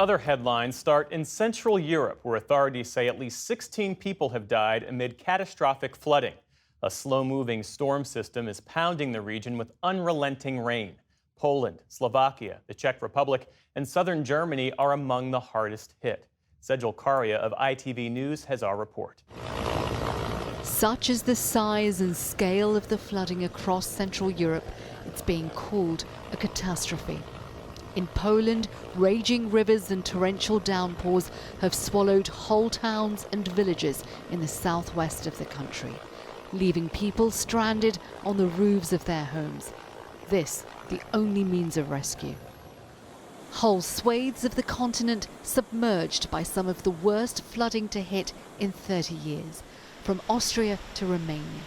other headlines start in Central Europe, where authorities say at least 16 people have died amid catastrophic flooding. A slow-moving storm system is pounding the region with unrelenting rain. Poland, Slovakia, the Czech Republic, and southern Germany are among the hardest hit. Sejal Karia of ITV News has our report. Such is the size and scale of the flooding across Central Europe, it's being called a catastrophe. In Poland, raging rivers and torrential downpours have swallowed whole towns and villages in the southwest of the country, leaving people stranded on the roofs of their homes. This, the only means of rescue. Whole swathes of the continent submerged by some of the worst flooding to hit in 30 years, from Austria to Romania.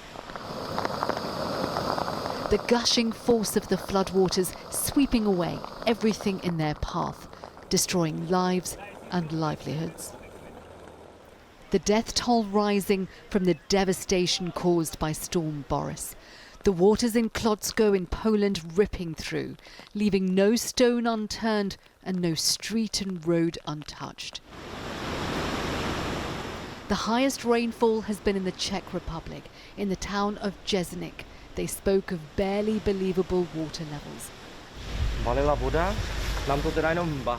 The gushing force of the floodwaters sweeping away everything in their path, destroying lives and livelihoods. The death toll rising from the devastation caused by Storm Boris. The waters in Kłodzko in Poland ripping through, leaving no stone unturned and no street and road untouched. The highest rainfall has been in the Czech Republic, in the town of Jeseník. They spoke of barely believable water levels.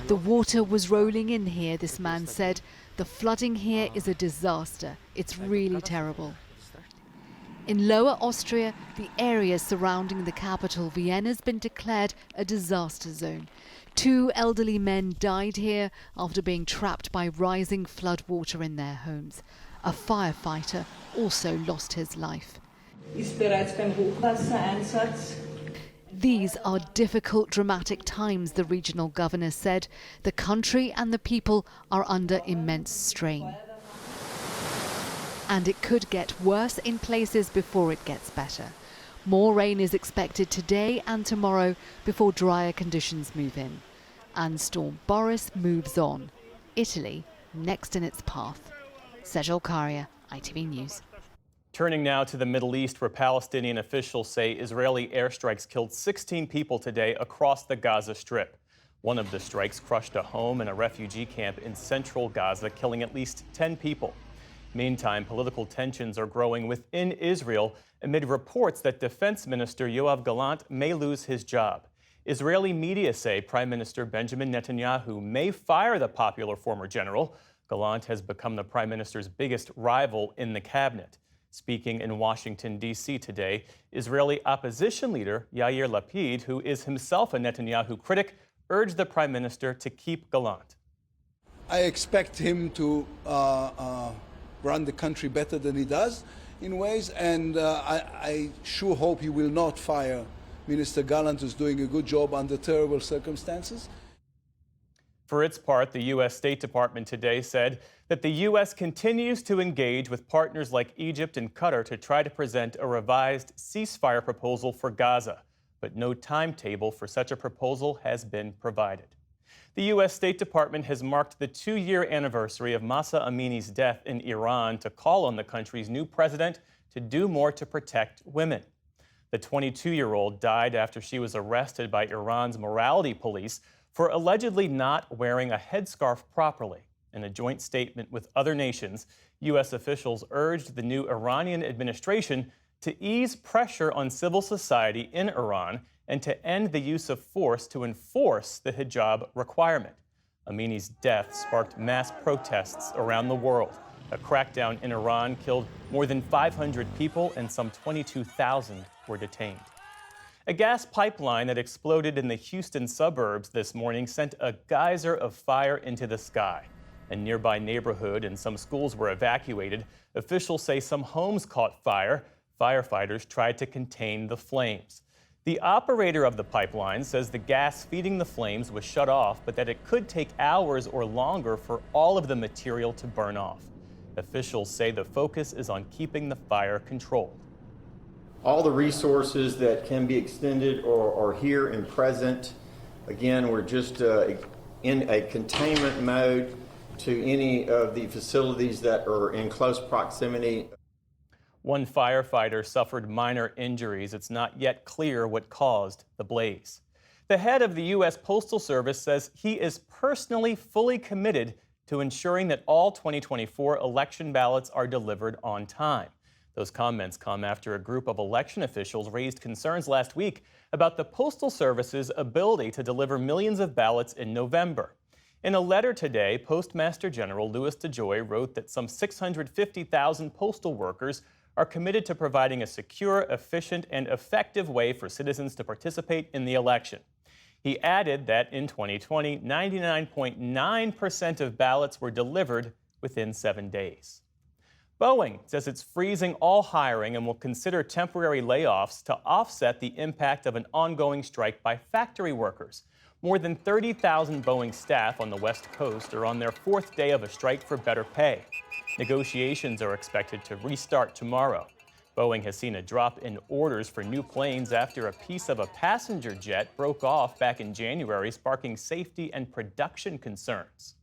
The water was rolling in here, this man said. The flooding here is a disaster. It's really terrible. In Lower Austria, the area surrounding the capital, Vienna, has been declared a disaster zone. 2 elderly men died here after being trapped by rising floodwater in their homes. A firefighter also lost his life. These are difficult, dramatic times, the regional governor said. The country and the people are under immense strain. And it could get worse in places before it gets better. More rain is expected today and tomorrow before drier conditions move in. And Storm Boris moves on. Italy next in its path. Sejal Karia, ITV News. Turning now to the Middle East, where Palestinian officials say Israeli airstrikes killed 16 people today across the Gaza Strip. One of the strikes crushed a home and a refugee camp in central Gaza, killing at least 10 people. Meantime, political tensions are growing within Israel amid reports that Defense Minister Yoav Gallant may lose his job. Israeli media say Prime Minister Benjamin Netanyahu may fire the popular former general. Gallant has become the Prime Minister's biggest rival in the cabinet. Speaking in Washington, D.C. today, Israeli opposition leader Yair Lapid, who is himself a Netanyahu critic, urged the Prime Minister to keep Gallant. I expect him to run the country better than he does in ways, and I sure hope he will not fire Minister Gallant, who's doing a good job under terrible circumstances. For its part, the U.S. State Department today said that the U.S. continues to engage with partners like Egypt and Qatar to try to present a revised ceasefire proposal for Gaza, but no timetable for such a proposal has been provided. The U.S. State Department has marked the 2-year anniversary of Mahsa Amini's death in Iran to call on the country's new president to do more to protect women. The 22-year-old died after she was arrested by Iran's morality police for allegedly not wearing a headscarf properly. In a joint statement with other nations, U.S. officials urged the new Iranian administration to ease pressure on civil society in Iran and to end the use of force to enforce the hijab requirement. Amini's death sparked mass protests around the world. A crackdown in Iran killed more than 500 people and some 22,000 were detained. A gas pipeline that exploded in the Houston suburbs this morning sent a geyser of fire into the sky. A nearby neighborhood and some schools were evacuated. Officials say some homes caught fire. Firefighters tried to contain the flames. The operator of the pipeline says the gas feeding the flames was shut off, but that it could take hours or longer for all of the material to burn off. Officials say the focus is on keeping the fire controlled. All the resources that can be extended are here and present. Again, we're just in a containment mode to any of the facilities that are in close proximity. One firefighter suffered minor injuries. It's not yet clear what caused the blaze. The head of the U.S. Postal Service says he is personally fully committed to ensuring that all 2024 election ballots are delivered on time. Those comments come after a group of election officials raised concerns last week about the Postal Service's ability to deliver millions of ballots in November. In a letter today, Postmaster General Louis DeJoy wrote that some 650,000 postal workers are committed to providing a secure, efficient, and effective way for citizens to participate in the election. He added that in 2020, 99.9% of ballots were delivered within 7 days. Boeing says it's freezing all hiring and will consider temporary layoffs to offset the impact of an ongoing strike by factory workers. More than 30,000 Boeing staff on the West Coast are on their 4th day of a strike for better pay. Negotiations are expected to restart tomorrow. Boeing has seen a drop in orders for new planes after a piece of a passenger jet broke off back in January, sparking safety and production concerns.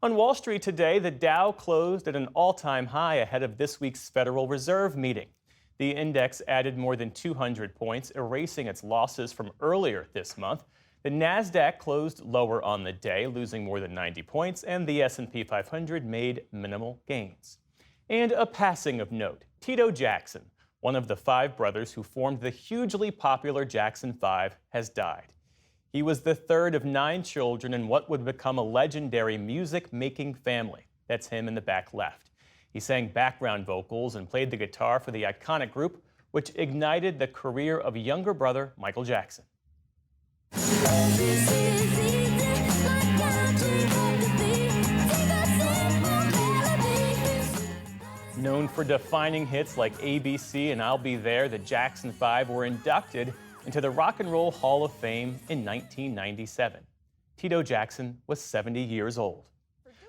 On Wall Street today, the Dow closed at an all-time high ahead of this week's Federal Reserve meeting. The index added more than 200 points, erasing its losses from earlier this month. The Nasdaq closed lower on the day, losing more than 90 points, and the S&P 500 made minimal gains. And a passing of note, Tito Jackson, one of the 5 brothers who formed the hugely popular Jackson 5, has died. He was the 3rd of 9 children in what would become a legendary music-making family. That's him in the back left. He sang background vocals and played the guitar for the iconic group, which ignited the career of younger brother Michael Jackson. Known for defining hits like ABC and I'll Be There, the Jackson 5 were inducted into the Rock and Roll Hall of Fame in 1997. Tito Jackson was 70 years old.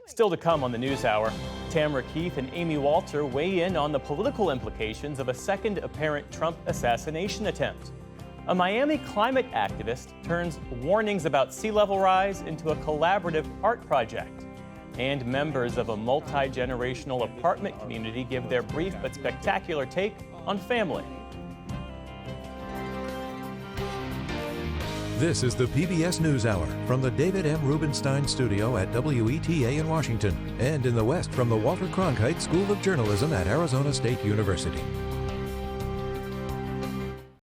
Still to come on the NewsHour, Tamara Keith and Amy Walter weigh in on the political implications of a second apparent Trump assassination attempt. A Miami climate activist turns warnings about sea level rise into a collaborative art project. And members of a multi-generational apartment community give their brief but spectacular take on family. This is the PBS NewsHour from the David M. Rubenstein Studio at WETA in Washington, and in the West from the Walter Cronkite School of Journalism at Arizona State University.